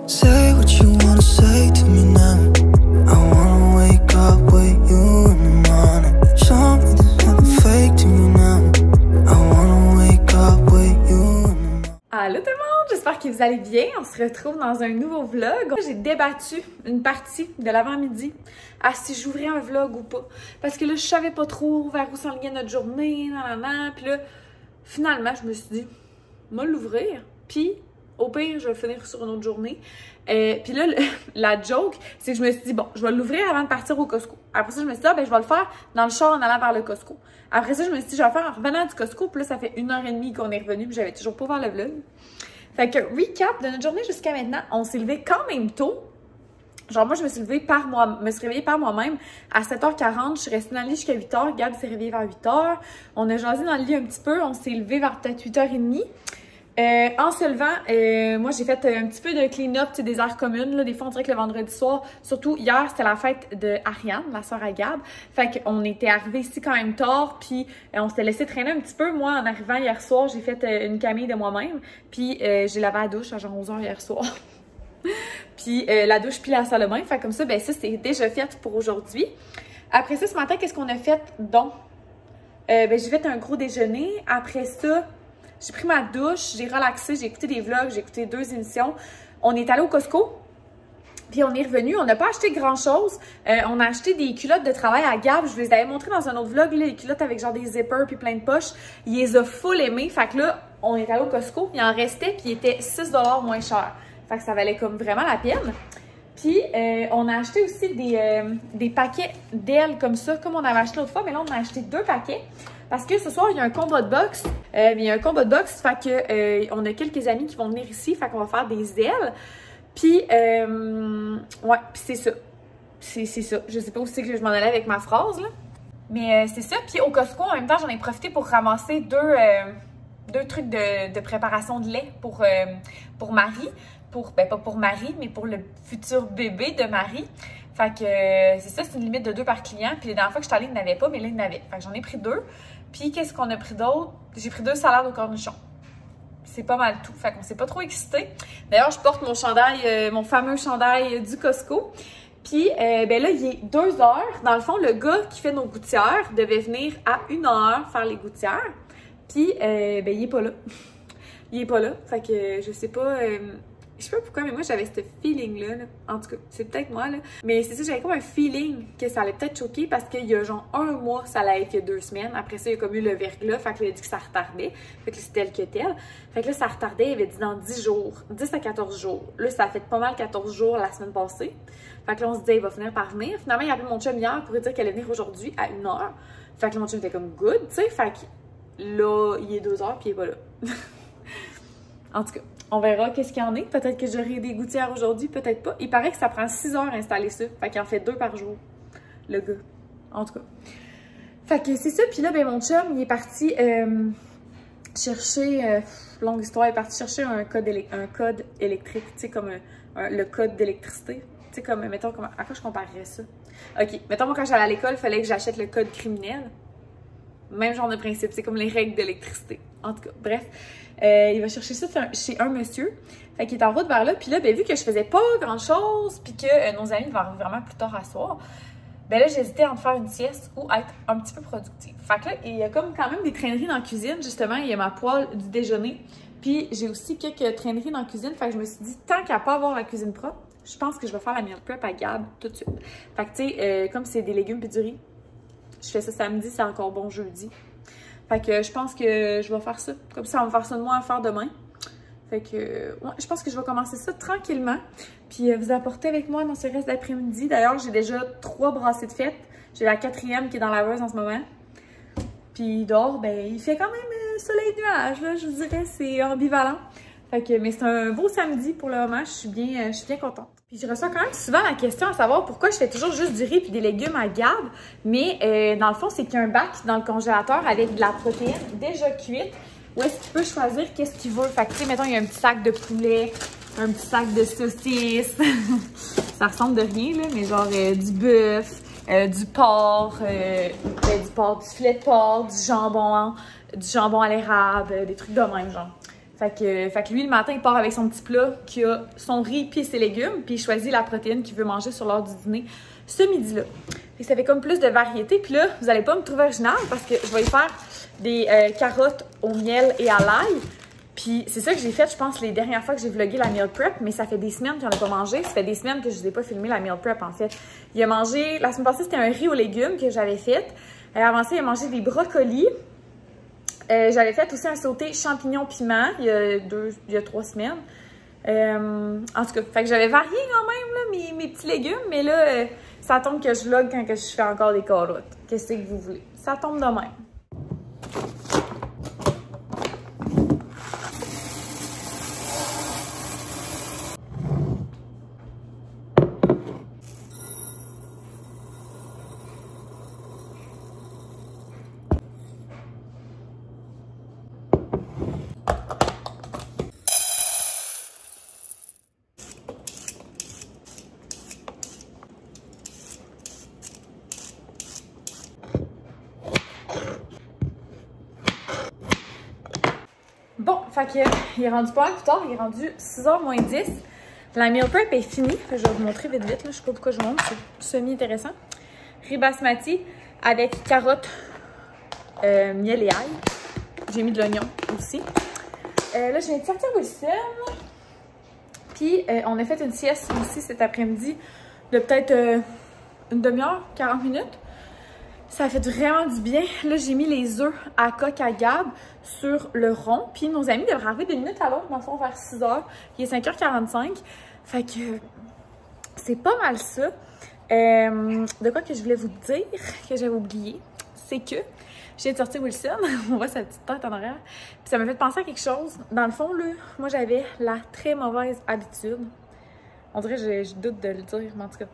Say what you wanna say to me now. I wanna wake up with you in the morning. Show me there's nothing fake to me now. I wanna wake up with you in the morning. Allô tout le monde, j'espère que vous allez bien. On se retrouve dans un nouveau vlog. J'ai débattu une partie de l'avant-midi à si j'ouvrais un vlog ou pas. Parce que là, je savais pas trop vers où s'enlignait notre journée, nanana. Puis là, finalement, je me suis dit, moi l'ouvrir, puis au pire, je vais finir sur une autre journée. Puis là, la joke, c'est que je me suis dit, bon, je vais l'ouvrir avant de partir au Costco. Après ça, je me suis dit, ben, je vais le faire dans le char en allant vers le Costco. Après ça, je me suis dit, je vais le faire en revenant du Costco. Puis là, ça fait 1h30 qu'on est revenu, puis j'avais toujours pas ouvert le vlog. Fait que, recap de notre journée jusqu'à maintenant, on s'est levé quand même tôt. Genre, moi, je me suis levée réveillée par moi-même à 7h40. Je suis restée dans le lit jusqu'à 8h. Gab s'est réveillé vers 8h. On a jasé dans le lit un petit peu. On s'est levé vers peut-être 8h30. En se levant, moi j'ai fait un petit peu de clean-up, des aires communes. Là. Des fois, on dirait que le vendredi soir, surtout hier, c'était la fête de Ariane, la soeur à Gab. Fait qu'on était arrivés ici quand même tard, puis on s'était laissé traîner un petit peu. Moi, en arrivant hier soir, j'ai fait une camille de moi-même, puis j'ai lavé la douche à genre 11h hier soir. Puis la douche puis la salle de bain. Fait comme ça, ben ça, c'est déjà fait pour aujourd'hui. Après ça, ce matin, qu'est-ce qu'on a fait? Donc, ben j'ai fait un gros déjeuner. Après ça, j'ai pris ma douche, j'ai relaxé, j'ai écouté des vlogs, j'ai écouté 2 émissions. On est allé au Costco, puis on est revenu. On n'a pas acheté grand-chose. On a acheté des culottes de travail à Gab. Je vous les avais montrées dans un autre vlog, là, les culottes avec genre des zippers puis plein de poches. Il les a full aimés. Fait que là, on est allé au Costco, il en restait, puis il était 6$ moins cher. Fait que ça valait comme vraiment la peine. Puis, on a acheté aussi des paquets d'ailes comme ça, comme on avait acheté l'autre fois. Mais là, on a acheté 2 paquets. Parce que ce soir, il y a un combat de boxe. Il y a un combat de boxe, fait que on a quelques amis qui vont venir ici, fait qu'on va faire des ailes. Puis, ouais, puis c'est ça. C'est ça. Je sais pas où c'est que je m'en allais avec ma phrase, là. Mais c'est ça. Puis au Costco, en même temps, j'en ai profité pour ramasser deux trucs de préparation de lait pour Marie. Ben pas pour Marie, mais pour le futur bébé de Marie. Fait que c'est ça, c'est une limite de 2 par client. Puis les dernières fois que je suis allée, il n'y en avait pas, mais là, il y en avait. Fait que j'en ai pris 2. Puis qu'est-ce qu'on a pris d'autre? J'ai pris 2 salades au cornichon. C'est pas mal tout. Fait qu'on s'est pas trop excité. D'ailleurs, je porte mon chandail, mon fameux chandail du Costco. Puis ben là, il est 2h. Dans le fond, le gars qui fait nos gouttières devait venir à 1h faire les gouttières. Puis ben il est pas là. Il est pas là. Fait que je sais pas... je sais pas pourquoi, mais moi, j'avais ce feeling-là. Là. En tout cas, c'est peut-être moi, là. Mais c'est ça, j'avais comme un feeling que ça allait peut-être choquer parce qu'il y a genre 1 mois, ça allait être il y a 2 semaines. Après ça, il y a comme eu le verglas. Fait que là, il a dit que ça retardait. Fait que c'était tel que tel. Fait que là, ça retardait. Il avait dit dans 10 jours. 10 à 14 jours. Là, ça a fait pas mal 14 jours la semaine passée. Fait que là, on se disait, il va finir par venir. Finalement, il a appelé mon chum hier pour lui dire qu'elle allait venir aujourd'hui à 1h. Fait que là, mon chum était comme good, tu sais. Fait que là, il est 2h puis il est pas là. En tout cas, on verra qu'est-ce qu'il y en est. Peut-être que j'aurai des gouttières aujourd'hui, peut-être pas. Il paraît que ça prend 6 heures à installer ça. Fait qu'il en fait 2 par jour, le gars. En tout cas. Fait que c'est ça. Puis là, ben mon chum, il est parti chercher... longue histoire, il est parti chercher un code électrique. Tu sais, comme le code d'électricité. Tu sais, comme, mettons, à quoi je comparerais ça? OK. Mettons, moi, quand j'allais à l'école, il fallait que j'achète le code criminel. Même genre de principe. C'est comme les règles d'électricité. En tout cas, bref. Il va chercher ça chez un monsieur. Fait qu'il est en route vers là. Puis là, ben, vu que je faisais pas grand-chose, puis que nos amis vont arriver vraiment plus tard à soir, ben là, j'hésitais entre faire une sieste ou être un petit peu productive. Fait que là, il y a comme quand même des traîneries dans la cuisine. Justement, il y a ma poêle du déjeuner. Puis j'ai aussi quelques traîneries dans la cuisine. Fait que je me suis dit, tant qu'à pas avoir la cuisine propre, je pense que je vais faire la meal prep à Gab tout de suite. Fait que tu sais, comme c'est des légumes puis du riz, je fais ça samedi, c'est encore bon jeudi. Fait que je pense que je vais faire ça. Comme ça, on va faire ça de moi à faire demain. Fait que, ouais, je pense que je vais commencer ça tranquillement. Puis vous apporter avec moi dans ce reste d'après-midi. D'ailleurs, j'ai déjà 3 brassées de fête. J'ai la 4e qui est dans la laveuse en ce moment. Puis dehors, ben, il fait quand même soleil-nuage, là. Je vous dirais, c'est ambivalent. Fait que, mais c'est un beau samedi pour le moment. Je suis bien contente. Puis je reçois quand même souvent la question à savoir pourquoi je fais toujours juste du riz puis des légumes à Gab. Mais dans le fond, c'est qu'il y a un bac dans le congélateur avec de la protéine déjà cuite. Où est-ce qu'il peut choisir qu'est-ce qu'il veut. Fait que, tu sais, mettons, il y a un petit sac de poulet, un petit sac de saucisses. Ça ressemble de rien, là, mais genre du bœuf, du porc, du filet de porc, du jambon à l'érable, des trucs de même, genre. Fait que lui, le matin, il part avec son petit plat qui a son riz puis ses légumes, puis il choisit la protéine qu'il veut manger sur l'heure du dîner ce midi-là. Et ça fait comme plus de variété. Puis là, vous allez pas me trouver original parce que je vais y faire des carottes au miel et à l'ail. Puis c'est ça que j'ai fait, je pense, les dernières fois que j'ai vlogué la meal prep, mais ça fait des semaines qu'il n'en a pas mangé. Ça fait des semaines que je n'ai pas filmé la meal prep, en fait. Il a mangé, la semaine passée, c'était un riz aux légumes que j'avais fait. Avant ça, il a mangé des brocolis. J'avais fait aussi un sauté champignons-piment il y a 3 semaines. En tout cas, fait que j'avais varié quand même là, mes petits légumes, mais là, ça tombe que je vlog quand que je fais encore des carottes. Qu'est-ce que vous voulez? Ça tombe de même. Bon, fait que, il est rendu pas mal plus tard, il est rendu 6h moins 10. La meal prep est finie. Je vais vous montrer vite là, je sais pas pourquoi je vous montre, c'est semi-intéressant. Riz basmati avec carottes, miel et ail. J'ai mis de l'oignon aussi. Là, je viens de sortir Wilson. Puis, on a fait une sieste aussi cet après-midi de peut-être une demi-heure, 40 minutes. Ça a fait vraiment du bien. Là, j'ai mis les œufs à coque à Gab sur le rond. Puis nos amis devraient arriver d'une minute à l'autre, dans le fond, vers 6h. Il est 5h45. Fait que c'est pas mal ça. De quoi que je voulais vous dire, que j'avais oublié, c'est que je viens de sortir Wilson. On voit sa petite tête en arrière. Puis ça m'a fait penser à quelque chose. Dans le fond, là, moi, j'avais la très mauvaise habitude. On dirait que je doute de le dire, mais en tout cas.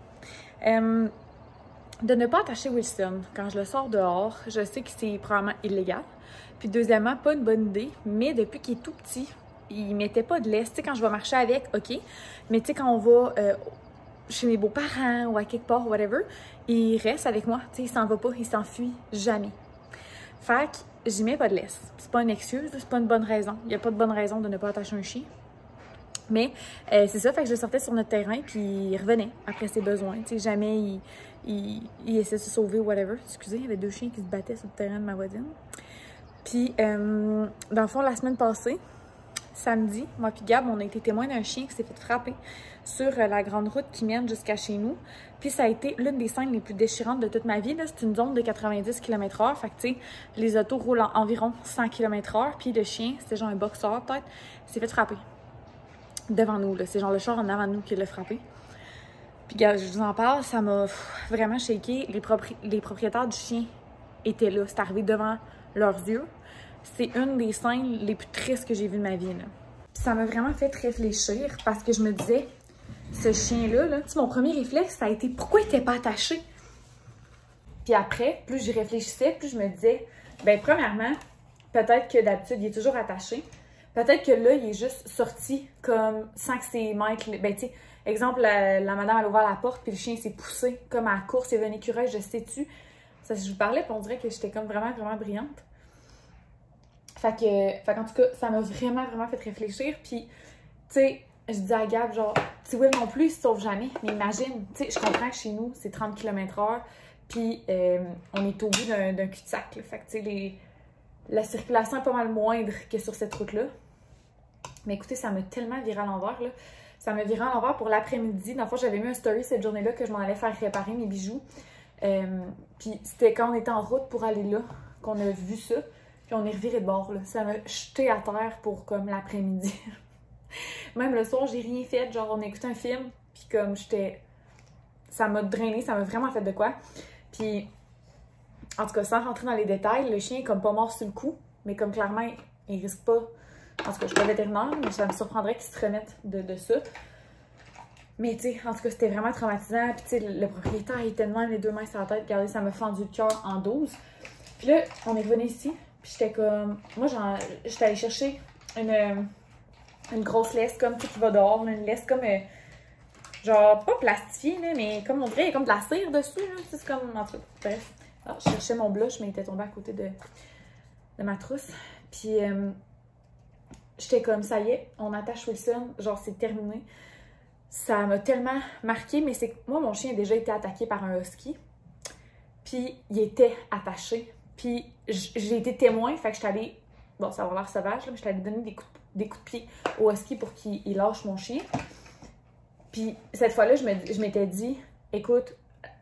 De ne pas attacher Wilson. Quand je le sors dehors, je sais que c'est probablement illégal. Puis deuxièmement, pas une bonne idée, mais depuis qu'il est tout petit, il mettait pas de laisse. Tu sais, quand je vais marcher avec, OK. Mais tu sais, quand on va chez mes beaux-parents ou à quelque part, whatever, il reste avec moi. Tu sais, il s'en va pas, il s'enfuit jamais. Fait que j'y mets pas de laisse. C'est pas une excuse, c'est pas une bonne raison. Il y a pas de bonne raison de ne pas attacher un chien. Mais c'est ça, fait que je le sortais sur notre terrain, puis il revenait après ses besoins. Tu sais, jamais il essaie de se sauver ou whatever. Excusez, il y avait 2 chiens qui se battaient sur le terrain de ma voisine. Puis, dans le fond, la semaine passée, samedi, moi puis Gab, on a été témoins d'un chien qui s'est fait frapper sur la grande route qui mène jusqu'à chez nous. Puis ça a été l'une des scènes les plus déchirantes de toute ma vie. C'est une zone de 90 km/h. Fait que, tu sais, les autos roulent environ 100 km/h. Puis le chien, c'était genre un boxeur peut-être, s'est fait frapper. Devant nous, là. C'est genre le char en avant de nous qui l'a frappé. Puis, gars, je vous en parle, ça m'a vraiment shaké. Les propriétaires du chien étaient là. C'est arrivé devant leurs yeux. C'est une des scènes les plus tristes que j'ai vues de ma vie, là. Puis ça m'a vraiment fait réfléchir parce que je me disais, ce chien-là, là, tu sais, mon premier réflexe, ça a été pourquoi il n'était pas attaché? Puis après, plus j'y réfléchissais, plus je me disais, ben premièrement, peut-être que d'habitude, il est toujours attaché. Peut-être que là, il est juste sorti comme sans que ses maîtres... Ben, tu sais, exemple, la madame, elle a ouvert la porte, puis le chien s'est poussé comme à la course, il y avait un écureuil, je sais-tu. Ça, je vous parlais, puis on dirait que j'étais comme vraiment, vraiment brillante. Fait qu'en tout cas, ça m'a vraiment, vraiment fait réfléchir. Puis, tu sais, je dis à Gab, genre, tu Will non plus, il se sauve jamais. Mais imagine, tu sais, je comprends que chez nous, c'est 30 km/h, puis on est au bout d'un cul-de-sac. Fait que, tu sais, la circulation est pas mal moindre que sur cette route-là. Mais écoutez, ça m'a tellement viré à l'envers, là. Ça m'a viré à l'envers pour l'après-midi. Dans le fond, j'avais mis un story cette journée-là que je m'en allais faire réparer mes bijoux. Puis c'était quand on était en route pour aller là qu'on a vu ça. Puis on est reviré de bord, là. Ça m'a jeté à terre pour comme l'après-midi. Même le soir, j'ai rien fait. Genre, on a écouté un film. Puis comme j'étais... Ça m'a drainé. Ça m'a vraiment fait de quoi. Puis, en tout cas, sans rentrer dans les détails, le chien est comme pas mort sur le coup. Mais comme clairement, il risque pas... En tout cas, je suis pas vétérinaire, mais ça me surprendrait qu'il se remette de ça. Mais tu sais, en tout cas, c'était vraiment traumatisant. Puis tu sais, le propriétaire, il était de même, les 2 mains sur la tête. Regardez, ça m'a fendu le cœur en 12. Puis là, on est revenu ici. Puis j'étais comme... Moi, j'étais allée chercher une grosse laisse comme, tu sais, qui va dehors. Là, une laisse comme... genre, pas plastifiée, là, mais comme on dirait, il y a comme de la cire dessus. C'est comme... En tout cas, bref. Alors, je cherchais mon blush, mais il était tombé à côté de ma trousse. Puis... j'étais comme, ça y est, on attache Wilson, genre c'est terminé. Ça m'a tellement marqué, mais c'est que moi, mon chien a déjà été attaqué par un husky. Puis il était attaché. Puis j'ai été témoin, fait que j'étais allée, bon, ça va l'air sauvage, là, mais j'étais allée donner des coups de pied au husky pour qu'il lâche mon chien. Puis cette fois-là, je m'étais dit, écoute,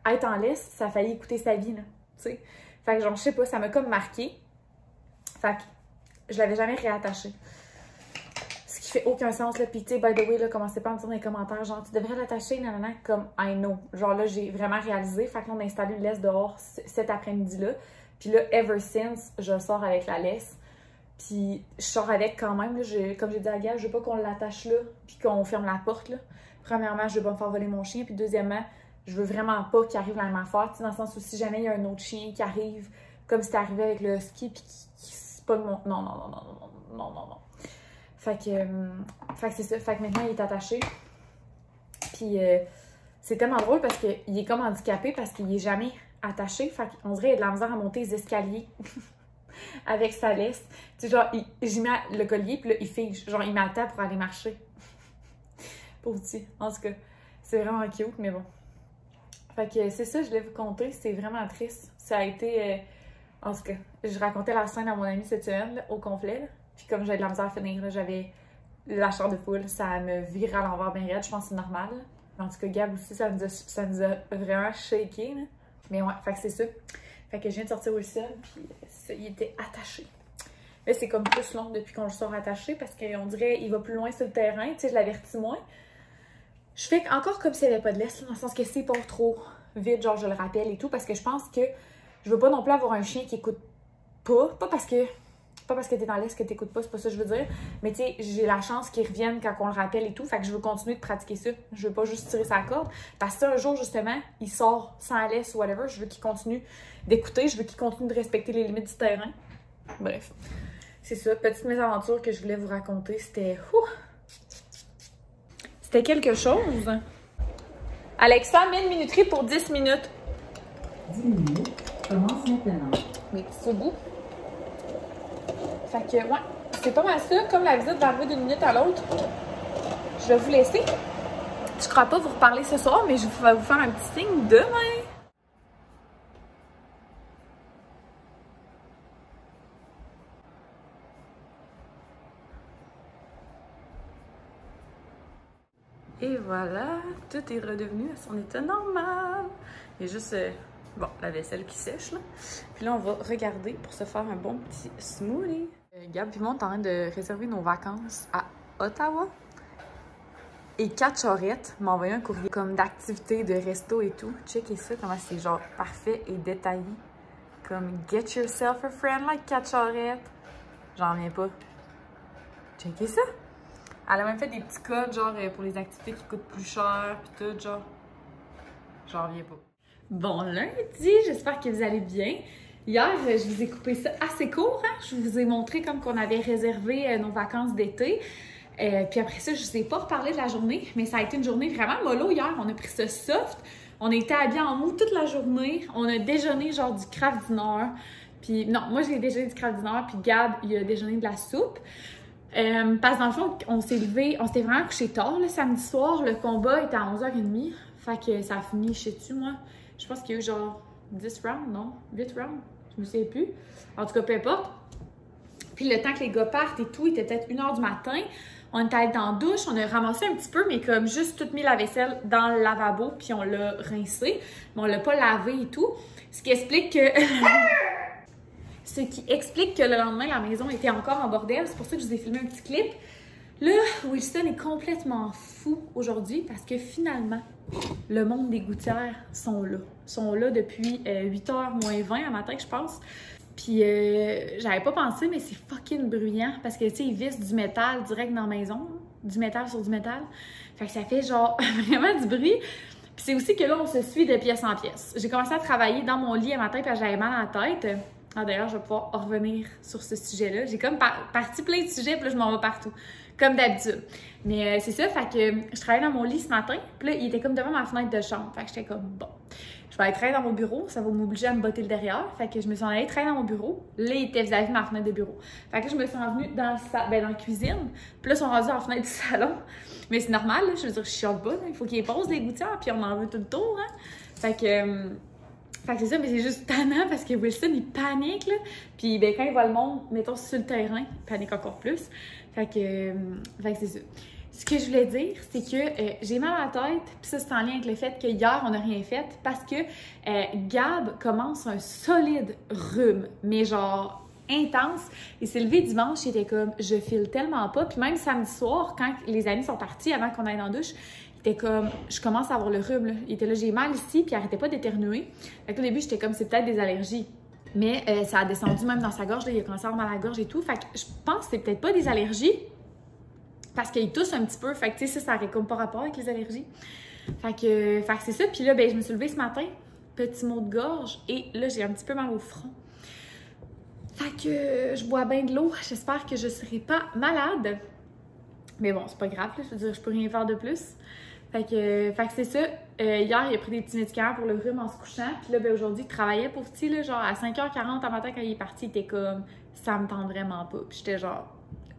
être en laisse, ça a failli coûter sa vie, là, tu sais. Fait que genre, je sais pas, ça m'a comme marqué. Fait que je l'avais jamais réattaché. Ce qui fait aucun sens, là. Puis tu sais, by the way, là, commencez pas à me dire dans les commentaires, genre, tu devrais l'attacher, nanana, comme I know. Genre là, j'ai vraiment réalisé. Fait que là, on a installé une laisse dehors cet après-midi-là. Puis là, ever since, je sors avec la laisse. Puis je sors avec quand même, là, comme j'ai dit à Gab, je veux pas qu'on l'attache là, puis qu'on ferme la porte, là. Premièrement, je veux pas me faire voler mon chien. Puis deuxièmement, je veux vraiment pas qu'il arrive la même affaire. Tu sais, dans le sens où si jamais il y a un autre chien qui arrive, comme c'était arrivé avec le husky, puis qui se pogne mon... Non. Fait que c'est ça. Fait que maintenant, il est attaché. Puis c'est tellement drôle parce qu'il est comme handicapé parce qu'il est jamais attaché. Fait qu'on dirait qu'il a de la misère à monter les escaliers avec sa laisse. Tu sais, genre, j'y mets le collier, puis là, il fige. Genre, il m'attend pour aller marcher. Pauvre petit. En tout cas, c'est vraiment cute, mais bon. Fait que c'est ça, je voulais vous conter. C'est vraiment triste. Ça a été... en tout cas, je racontais la scène à mon amie cette semaine, là, au complet. Là. Puis comme j'avais de la misère à finir, j'avais la chair de poule. Ça me virait à l'envers bien raide. Je pense que c'est normal. Là. En tout cas, Gab aussi, ça nous a vraiment shaké. Là. Mais ouais, fait que c'est ça. Fait que je viens de sortir Wilson, puis ça, il était attaché. Là, c'est comme plus long depuis qu'on le sort attaché parce qu'on dirait qu'il va plus loin sur le terrain. Tu sais, je l'avertis moins. Je fais encore comme s'il n'y avait pas de laisse, dans le sens que c'est pas trop vite, genre je le rappelle et tout, parce que je pense que je veux pas non plus avoir un chien qui écoute pas parce que t'es dans laisse que t'écoutes pas, c'est pas ça que je veux dire, mais tu sais, j'ai la chance qu'il revienne quand on le rappelle et tout, fait que je veux continuer de pratiquer ça, je veux pas juste tirer sa corde, parce que un jour, justement, il sort sans laisse ou whatever, je veux qu'il continue d'écouter, je veux qu'il continue de respecter les limites du terrain, bref, c'est ça, petite mésaventure que je voulais vous raconter, c'était... C'était quelque chose. Alexa, mets une minuterie pour 10 minutes. 10 minutes. Commence maintenant. Mes petits secours. Fait que, ouais, c'est pas mal ça. Comme la visite va arriver d'une minute à l'autre, je vais vous laisser. Je crois pas vous reparler ce soir, mais je vais vous faire un petit signe demain. Et voilà, tout est redevenu à son état normal. Il y a juste, bon, la vaisselle qui sèche, là. Puis là, on va regarder pour se faire un bon petit smoothie. Gab et moi, on est en train de réserver nos vacances à Ottawa. Et Kat Charette m'a envoyé un courrier comme d'activités, de resto et tout. Checkez ça, comment c'est genre parfait et détaillé. Comme « Get yourself a friend like Kat Charette ». J'en reviens pas. Checkez ça. Elle a même fait des petits codes, genre, pour les activités qui coûtent plus cher, pis tout, genre. J'en reviens pas. Bon lundi, j'espère que vous allez bien. Hier, je vous ai coupé ça assez court, hein? Je vous ai montré comme qu'on avait réservé nos vacances d'été. Puis après ça, je ne vous ai pas reparlé de la journée, mais ça a été une journée vraiment mollo hier. On a pris ça soft. On a été habillés en mou toute la journée. On a déjeuné, genre, du Kraft Dinner. Puis non, moi, j'ai déjeuné du Kraft Dinner, puis Gab, il a déjeuné de la soupe. Parce que dans le fond, on s'était vraiment couché tard le samedi soir. Le combat était à 11h30. Fait que ça a fini, je sais-tu, moi. Je pense qu'il y a eu genre 10 rounds, non? 8 rounds? Je me souviens plus. En tout cas, peu importe. Puis le temps que les gars partent et tout, il était peut-être 1h du matin. On était allés dans la douche, on a ramassé un petit peu, mais comme juste tout mis la vaisselle dans le lavabo, puis on l'a rincé. Mais on l'a pas lavé et tout. Ce qui explique que... Ce qui explique que le lendemain, la maison était encore en bordel. C'est pour ça que je vous ai filmé un petit clip. Là, Wilson est complètement fou aujourd'hui parce que finalement, le monde des gouttières sont là. Ils sont là depuis 8h moins 20 à matin, je pense. Puis, j'avais pas pensé, mais c'est fucking bruyant parce que, tu sais, ils vissent du métal direct dans la maison. Du métal sur du métal. Fait que ça fait genre vraiment du bruit. Puis c'est aussi que là, on se suit de pièce en pièce. J'ai commencé à travailler dans mon lit un matin parce que j'avais mal à la tête. Ah, d'ailleurs, je vais pouvoir revenir sur ce sujet-là. J'ai comme parti plein de sujets, puis là, je m'en vais partout. Comme d'habitude. Mais c'est ça, fait que je travaillais dans mon lit ce matin, puis là, il était comme devant ma fenêtre de chambre. Fait que j'étais comme, bon. je vais aller travailler dans mon bureau, ça va m'obliger à me botter le derrière. Fait que je me suis en allée travailler dans mon bureau. Là, il était vis-à-vis de ma fenêtre de bureau. Fait que là, je me suis revenue dans la cuisine. Puis là, ils sont rendus à la fenêtre du salon. Mais c'est normal, là, je veux dire, je chiale pas. Il faut qu'ils posent les gouttières, puis on en veut tout le tour. Hein. Fait que c'est ça, mais c'est juste tannant parce que Wilson, il panique, là. Puis ben, quand il voit le monde, mettons, sur le terrain, il panique encore plus. Fait que c'est ça. Ce que je voulais dire, c'est que j'ai mal à la tête, puis ça, c'est en lien avec le fait que hier, on n'a rien fait parce que Gab commence un solide rhume, mais genre intense. Il s'est levé dimanche, il était comme, je file tellement pas. Puis même samedi soir, quand les amis sont partis, avant qu'on aille dans la douche, il était comme, je commence à avoir le rhume, là. Il était là, j'ai mal ici, puis il arrêtait pas d'éternuer. Fait que au début, j'étais comme, c'est peut-être des allergies. Mais ça a descendu même dans sa gorge, là, il a commencé à avoir mal à la gorge et tout. Fait que je pense que c'est peut-être pas des allergies. Parce qu'il tousse un petit peu, fait que tu sais, ça n'aurait comme pas rapport avec les allergies. Fait que c'est ça. Puis là, ben, je me suis levée ce matin, petit mot de gorge, et là, j'ai un petit peu mal au front. Fait que je bois bien de l'eau. J'espère que je ne serai pas malade. Mais bon, c'est pas grave, là, je veux dire, je peux rien faire de plus. Fait que c'est ça. Hier, il a pris des petits médicaments pour le rhume en se couchant. Puis là, ben, aujourd'hui, il travaillait pour petit, là, genre à 5h40 à matin quand il est parti, il était comme, ça me tente vraiment pas. Puis j'étais genre,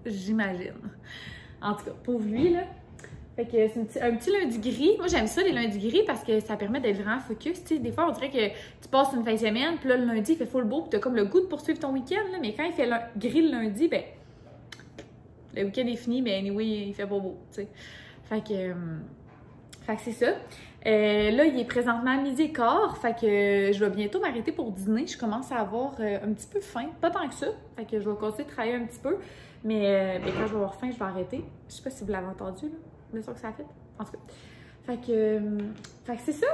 j'imagine. En tout cas, pauvre lui, là. Fait que c'est un petit lundi gris. Moi, j'aime ça, les lundis gris, parce que ça permet d'être vraiment focus. Tu sais, des fois, on dirait que tu passes une fin de semaine, puis là, le lundi, il fait full beau, puis t'as comme le goût de poursuivre ton week-end, là. Mais quand il fait gris le lundi, ben, le week-end est fini, mais anyway, il fait pas beau, tu sais. Fait que c'est ça. Là, il est présentement 12h15, fait que je vais bientôt m'arrêter pour dîner. Je commence à avoir un petit peu faim, pas tant que ça. Fait que je vais continuer de travailler un petit peu. Mais quand je vais avoir faim, je vais arrêter. Je sais pas si vous l'avez entendu, là, le son que ça a fait. En tout cas. Fait que c'est ça.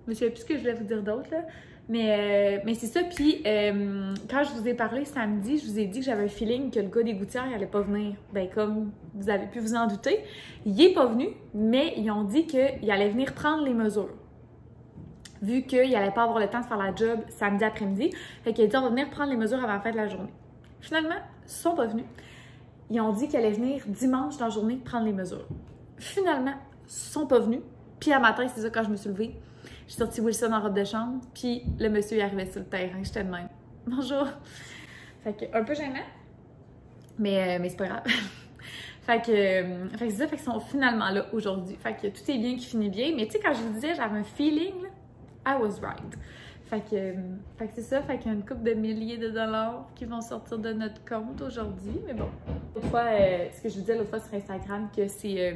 Je me souviens plus ce que je voulais vous dire d'autre, là. Mais c'est ça. Puis quand je vous ai parlé samedi, je vous ai dit que j'avais un feeling que le gars des gouttières, il allait pas venir. Ben comme vous avez pu vous en douter, il est pas venu, mais ils ont dit qu'il allait venir prendre les mesures. Vu qu'il allait pas avoir le temps de faire la job samedi après-midi. Fait qu'il a dit on va venir prendre les mesures avant la fin de la journée. Finalement, ils sont pas venus. Ils ont dit qu'ils allaient venir dimanche dans la journée prendre les mesures. Finalement, ils sont pas venus. Puis à matin, c'est ça, quand je me suis levée, j'ai sorti Wilson en robe de chambre, puis le monsieur est arrivé sur le terrain. J'étais de même. Bonjour! Fait que, un peu gênant, mais c'est pas grave. Fait que c'est ça, fait qu'ils sont finalement là aujourd'hui. Fait que tout est bien qui finit bien. Mais tu sais, quand je vous disais, j'avais un feeling, là, I was right. Fait que c'est ça, fait qu'il y a une couple de milliers de dollars qui vont sortir de notre compte aujourd'hui, mais bon. L'autre fois, ce que je vous disais l'autre fois sur Instagram, que c'est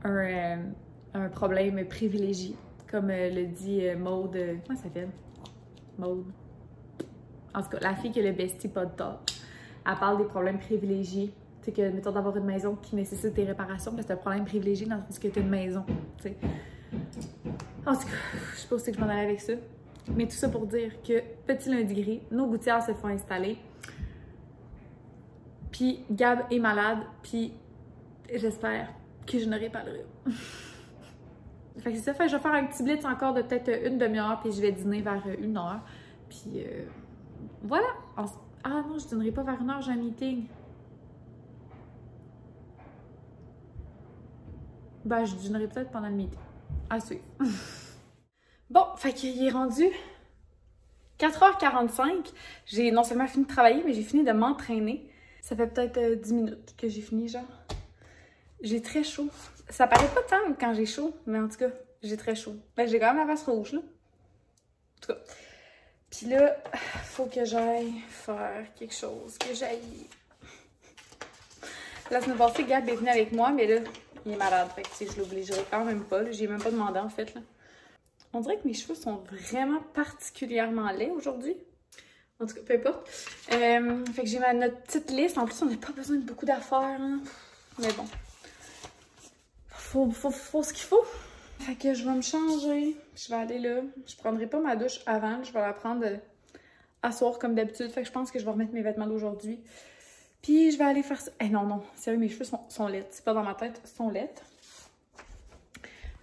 un problème privilégié, comme le dit Maude, comment ça s'appelle? Maude. En tout cas, la fille qui a le bestie pas de top. Elle parle des problèmes privilégiés. Tu sais, que, mettons, d'avoir une maison qui nécessite des réparations, mais c'est un problème privilégié dans le sens que tu as une maison, tu sais. En tout cas, je sais pas où c'est que je m'en allais avec ça. Mais tout ça pour dire que, petit lundi gris, nos gouttières se font installer. Puis Gab est malade, puis j'espère que je n'aurai pas le rhume. Fait que c'est ça, fait que je vais faire un petit blitz encore de peut-être une demi-heure, puis je vais dîner vers 1h. Puis voilà. Ah non, je dînerai pas vers 1h, j'ai un meeting. Ben, je dînerai peut-être pendant le meeting. À suivre. Bon, fait qu'il est rendu 4h45. J'ai non seulement fini de travailler, mais j'ai fini de m'entraîner. Ça fait peut-être 10 minutes que j'ai fini, genre. J'ai très chaud. Ça paraît pas tant quand j'ai chaud, mais en tout cas, j'ai très chaud. Ben, j'ai quand même la face rouge, là. En tout cas. Puis là, faut que j'aille faire quelque chose, que j'aille... La semaine passée, Gab est venu avec moi, mais là, il est malade. Fait que, tu sais, je l'obligerai quand même pas. J'ai même pas demandé, en fait, là. On dirait que mes cheveux sont vraiment particulièrement laids aujourd'hui. En tout cas, peu importe. Fait que j'ai notre petite liste. En plus, on n'a pas besoin de beaucoup d'affaires. Hein. Mais bon. Faut ce qu'il faut. Fait que je vais me changer. Je vais aller là. Je prendrai pas ma douche avant. Je vais la prendre à soir comme d'habitude. Fait que je pense que je vais remettre mes vêtements d'aujourd'hui. Puis je vais aller faire ça. Eh non. Sérieux, mes cheveux sont laids. C'est pas dans ma tête. Ils sont laids.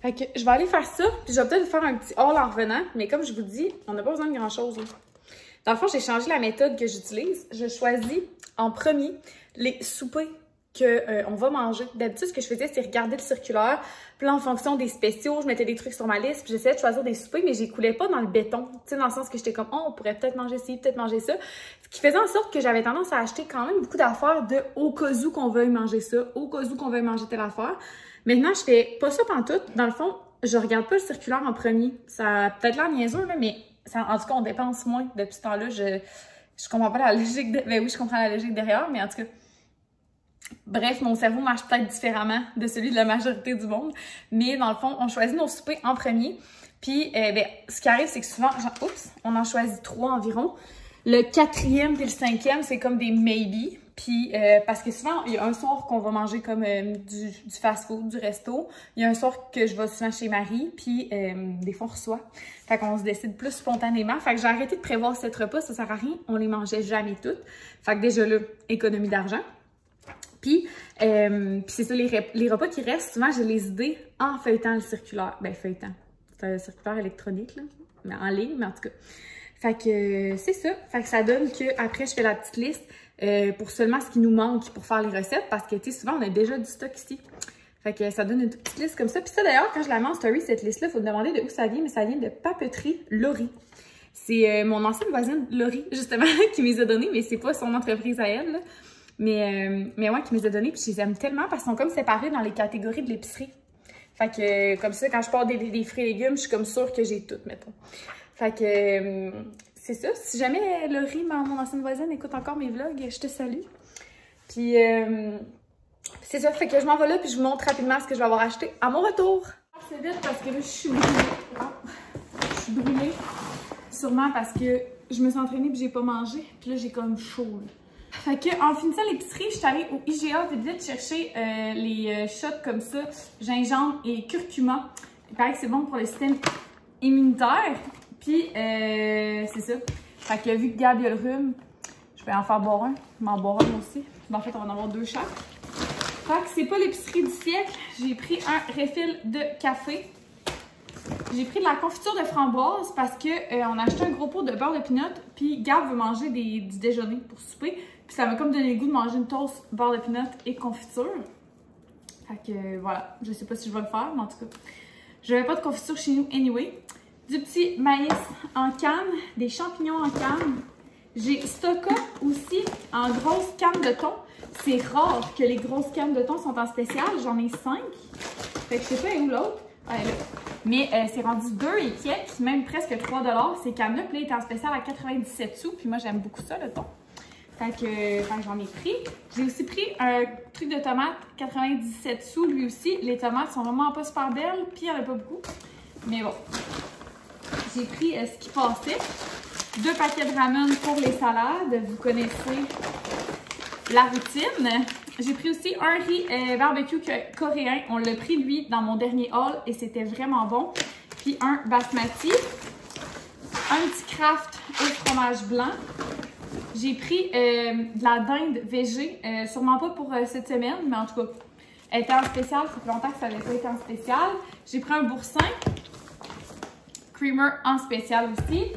Fait que je vais aller faire ça, puis je vais peut-être faire un petit haul en revenant, mais comme je vous dis, on n'a pas besoin de grand-chose. Dans le fond, j'ai changé la méthode que j'utilise. Je choisis en premier les soupers qu'on va manger. D'habitude, ce que je faisais, c'est regarder le circulaire. Puis là, en fonction des spéciaux, je mettais des trucs sur ma liste. Puis j'essayais de choisir des soupers, mais j'écoulais pas dans le béton. Tu sais, dans le sens que j'étais comme, oh, on pourrait peut-être manger ci, peut-être manger ça. Ce qui faisait en sorte que j'avais tendance à acheter quand même beaucoup d'affaires de au cas où qu'on veuille manger ça, au cas où qu'on veuille manger telle affaire. Maintenant, je fais pas ça pantoute. Dans le fond, je regarde pas le circulaire en premier. Ça a peut-être l'air niaiseux, là, mais ça, en tout cas, on dépense moins depuis ce temps-là. Je comprends pas la logique. Ben oui, je comprends la logique derrière, mais en tout cas. Bref, mon cerveau marche peut-être différemment de celui de la majorité du monde. Mais dans le fond, on choisit nos soupers en premier. Puis, ben, ce qui arrive, c'est que souvent, on en choisit 3 environ. Le 4e et le 5e, c'est comme des maybe. Puis, parce que souvent, il y a un soir qu'on va manger comme du fast-food, du resto. Il y a un soir que je vais souvent chez Marie. Puis, des fois, on reçoit. Fait qu'on se décide plus spontanément. Fait que j'ai arrêté de prévoir 7 repas. Ça sert à rien. On les mangeait jamais toutes. Fait que déjà là, économie d'argent. Puis c'est ça, les repas qui restent, souvent, j'ai les idées en feuilletant le circulaire. Ben, feuilletant. C'est un circulaire électronique, là. Mais en ligne, mais en tout cas. Fait que c'est ça. Fait que ça donne qu'après, je fais la petite liste pour seulement ce qui nous manque pour faire les recettes. Parce que, tu sais, souvent, on a déjà du stock ici. Fait que ça donne une petite liste comme ça. Puis ça, d'ailleurs, quand je la mets en story, cette liste-là, il faut me demander de où ça vient. Mais ça vient de Papeterie Laurie. C'est mon ancienne voisine, Laurie, justement, qui me les a donnés. Mais c'est pas son entreprise à elle, là. Mais ouais, qui me les a donnés, puis je les aime tellement parce qu'ils sont comme séparés dans les catégories de l'épicerie. Fait que, comme ça, quand je pars des fruits et légumes, je suis comme sûre que j'ai tout, mettons. Fait que, c'est ça. Si jamais Laurie, mon ancienne voisine, écoute encore mes vlogs, je te salue. Puis, c'est ça. Fait que je m'en vais là, puis je vous montre rapidement ce que je vais avoir acheté à mon retour. C'est vite parce que là, je suis brûlée. Je suis brûlée. Sûrement parce que je me suis entraînée puis j'ai pas mangé. Puis là, j'ai comme chaud, là. Fait que, en finissant l'épicerie, je suis allée au IGA vite chercher les shots comme ça, gingembre et curcuma. Il paraît que c'est bon pour le système immunitaire. Puis, c'est ça. Fait que vu que Gab a le rhume, je vais en faire boire un. Je m'en boire un aussi. En fait, on va en avoir 2 chaque. Fait que c'est pas l'épicerie du siècle. J'ai pris un refill de café. J'ai pris de la confiture de framboise parce que on a acheté un gros pot de beurre de pinot. Puis Gab veut manger du déjeuner pour souper. Puis ça m'a comme donné le goût de manger une toast, beurre de pinot et confiture. Fait que voilà, je sais pas si je vais le faire, mais en tout cas, je n'avais pas de confiture chez nous anyway. Du petit maïs en canne, des champignons en canne. J'ai stocké aussi en grosse canne de thon. C'est rare que les grosses cannes de thon sont en spécial, j'en ai 5. Fait que je sais pas où l'autre. Ouais, là. Mais c'est rendu 2 et quelques, même presque 3 $. Ces cannes-là, puis là, étaient en spécial à 97 sous. Puis moi, j'aime beaucoup ça, le thon. Fait que j'en ai pris. J'ai aussi pris un truc de tomates, 97 sous, lui aussi. Les tomates sont vraiment pas super belles, puis il n'y en a pas beaucoup. Mais bon. J'ai pris ce qui passait. 2 paquets de ramen pour les salades. Vous connaissez la routine. J'ai pris aussi un riz barbecue coréen. On l'a pris, lui, dans mon dernier haul et c'était vraiment bon. Puis un basmati. Un petit Kraft au fromage blanc. J'ai pris de la dinde végé. Sûrement pas pour cette semaine, mais en tout cas, elle était en spécial. Ça fait longtemps que ça n'avait pas été en spécial. J'ai pris un boursin. Creamer en spécial aussi.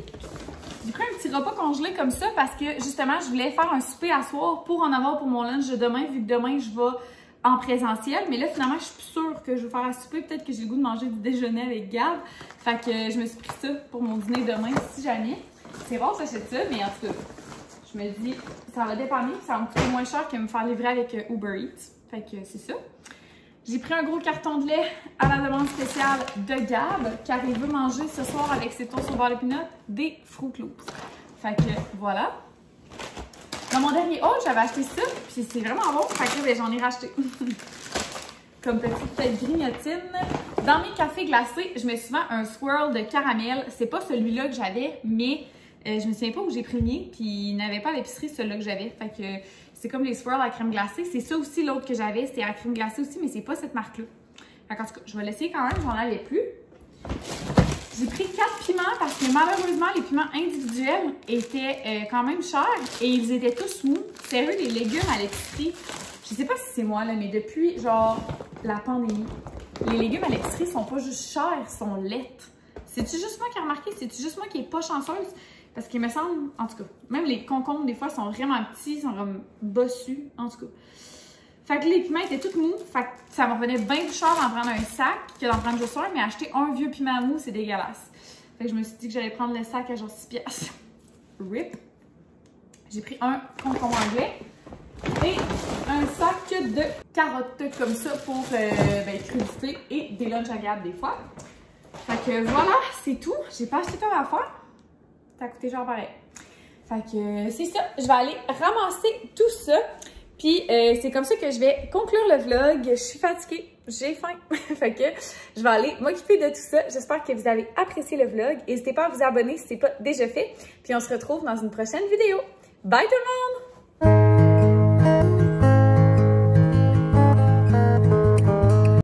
J'ai pris un petit repas congelé comme ça parce que justement, je voulais faire un souper à soir pour en avoir pour mon lunch de demain, vu que demain, je vais en présentiel. Mais là, finalement, je suis plus sûre que je vais faire à souper. Peut-être que j'ai le goût de manger du déjeuner avec Gab. Fait que je me suis pris ça pour mon dîner demain, si jamais. C'est rare, j'achète ça, mais en tout cas, je me dis, ça va dépanner. Ça va me coûter moins cher que me faire livrer avec Uber Eats. Fait que c'est ça. J'ai pris un gros carton de lait à la demande spéciale de Gab, car il veut manger ce soir avec ses toasts au beurre de pinot des Fruit Loops. Fait que voilà. Dans mon dernier haul, j'avais acheté ça, puis c'est vraiment bon. Fait que j'en ai racheté. Comme petite grignotine. Dans mes cafés glacés, je mets souvent un swirl de caramel. C'est pas celui-là que j'avais, mais je me souviens pas où j'ai pris le mien, puis il n'avait pas à l'épicerie celui-là que j'avais. Fait que c'est comme les swirls à crème glacée. C'est ça aussi l'autre que j'avais, c'est à crème glacée aussi, mais c'est pas cette marque-là. Fait qu'en tout cas, je vais l'essayer quand même, j'en avais plus. J'ai pris 4 piments parce que malheureusement, les piments individuels étaient quand même chers et ils étaient tous mous. Sérieux, les légumes à l'épicerie, je sais pas si c'est moi là, mais depuis genre la pandémie, les légumes à l'épicerie sont pas juste chers, ils sont laites. C'est-tu juste moi qui ai remarqué? C'est-tu juste moi qui est pas chanceuse? Parce qu'il me semble, en tout cas, même les concombres, des fois, sont vraiment petits, ils sont comme bossus, en tout cas. Fait que les piments étaient tout mous. Fait que ça me revenait bien plus cher d'en prendre un sac que d'en prendre juste un, mais acheter un vieux piment mou, c'est dégueulasse. Fait que je me suis dit que j'allais prendre le sac à genre 6 piastres. RIP. J'ai pris un concombre anglais et un sac de carottes comme ça pour crudité et des lunchs agréables des fois. Fait que voilà, c'est tout. J'ai pas acheté tant d'affaires. Ça a coûté genre pareil. Fait que c'est ça. Je vais aller ramasser tout ça. Puis c'est comme ça que je vais conclure le vlog. Je suis fatiguée, j'ai faim. Fait que je vais aller m'occuper de tout ça. J'espère que vous avez apprécié le vlog. N'hésitez pas à vous abonner si ce n'est pas déjà fait. Puis on se retrouve dans une prochaine vidéo. Bye tout le monde!